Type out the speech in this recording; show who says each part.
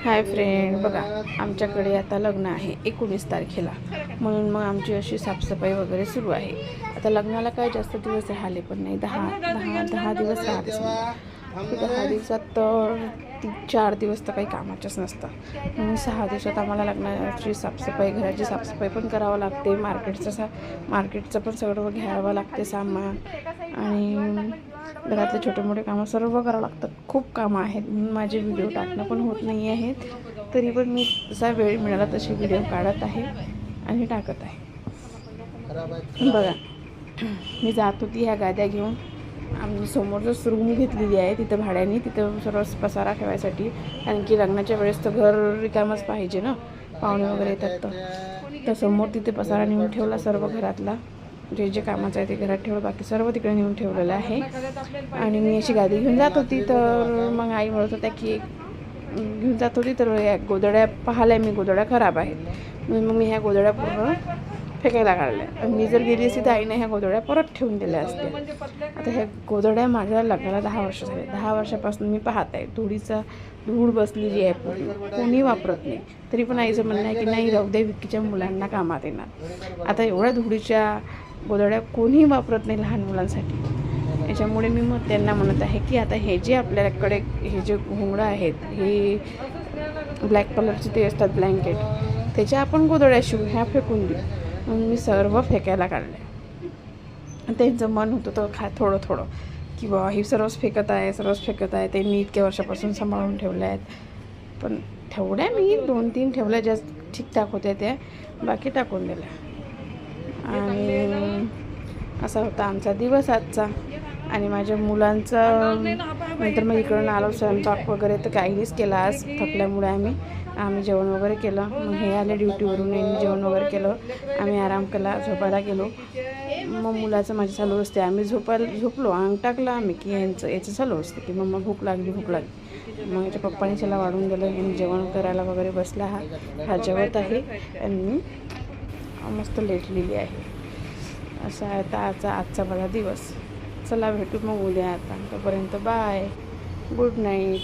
Speaker 1: Hi friend, बघा आमच्याकडे आता लग्न आहे 19 तारखेला, म्हणून मग आमची अशी साफसफाई वगैरे सुरू आहे. आता लग्नाला काय जास्त दिवस राहिले पण नाही, 10 दिवस राहते. 10 दिवसात तर 4 दिवस तर काही कामाचेच नसतं. म्हणून 6 दिवसात आम्हाला लग्नाची साफसफाई, घराची साफसफाई पण करावं लागते, मार्केटचं पण सगळं घ्यावं लागते सामान, आणि घरातले छोटे मोठे कामं सर्व करावं लागतात. खूप कामं आहेत म्हणून माझे व्हिडिओ टाकणं पण होत नाही आहेत. तरी पण मी जसा वेळ मिळाला तसे व्हिडिओ काढत आहे आणि टाकत आहे. बघा, मी जात होती ह्या गाद्या घेऊन. आम्ही समोरच रूम घेतलेली आहे तिथं भाड्याने, तिथं सर्व पसारा ठेवायसाठी, कारण की लग्नाच्या वेळेस तर घर रिकामच पाहिजे ना, पाहुणे वगैरे येतात. तर समोर तिथे पसारा नेऊन ठेवला, सर्व घरातला जे जे कामाचं आहे ते घरात ठेवलं, बाकी सर्व तिकडे नेऊन ठेवलेलं आहे. आणि मी अशी गादी घेऊन जात होती, तर मग आई म्हणत होत्या की घेऊन जात होती, तर या गोधड्या पाहिल्या मी, गोधड्या खराब आहेत म्हणून मग मी ह्या गोधड्या पूर्ण फेकायला काढल्या. आणि मी जर गेली असती तर आईने ह्या गोधड्या परत ठेवून दिल्या असत्या. आता ह्या गोधड्या माझ्या लग्नाला 10 वर्ष झाले. 10 वर्षापासून मी पाहत आहे, धूळ बसलेली आहे पूर्ण, कोणी वापरत नाही. तरी पण आईचं म्हणणं आहे की नाही, राहू दे, विकीच्या मुलांना कामात येणार. आता एवढ्या धुळीच्या गोधड्या कोणीही वापरत नाही लहान मुलांसाठी. याच्यामुळे मी मग त्यांना म्हणत आहे की आता हे जे आपल्याकडे हे जे घोंगडं आहेत, हे ब्लॅक कलरचे ते असतात ब्लँकेट, त्याच्या आपण गोधड्या शिवून ह्या फेकून देऊ. म्हणून मी सर्व फेकायला काढले. त्यांचं मन होतं तर थोडं थोडं की बा ही सर्वच फेकत आहे. त्यांनी इतक्या वर्षापासून सांभाळून ठेवल्या आहेत, पण ठेवल्या मी 2-3 ठेवल्या ज्या ठीकठाक होत्या, त्या बाकी टाकून दिल्या. आणि असा होता आमचा दिवस आजचा. आणि माझ्या मुलांचं नंतर मग इकडून आलो, स्वयंपाक वगैरे तर काहीच केला आज, थकल्यामुळे आम्ही जेवण वगैरे केलं. मग हे आले ड्युटीवरून, यांनी जेवण वगैरे केलं, आम्ही आराम केला, झोपायला गेलो. मग मुलाचं माझं चालू असते, आम्ही झोपलो, अंग टाकलं आम्ही की याचं चालू असते की मम्मा भूक लागली. मग याच्या पप्पाने त्याला वाढून दिलं, यांनी जेवण करायला वगैरे बसला. हा जेवत आहे आणि मस्त लेटलेली आहे. असा आहे तर आजचा माझा दिवस. चला भेटू मग उद्या. आता तोपर्यंत बाय, गुड नाईट.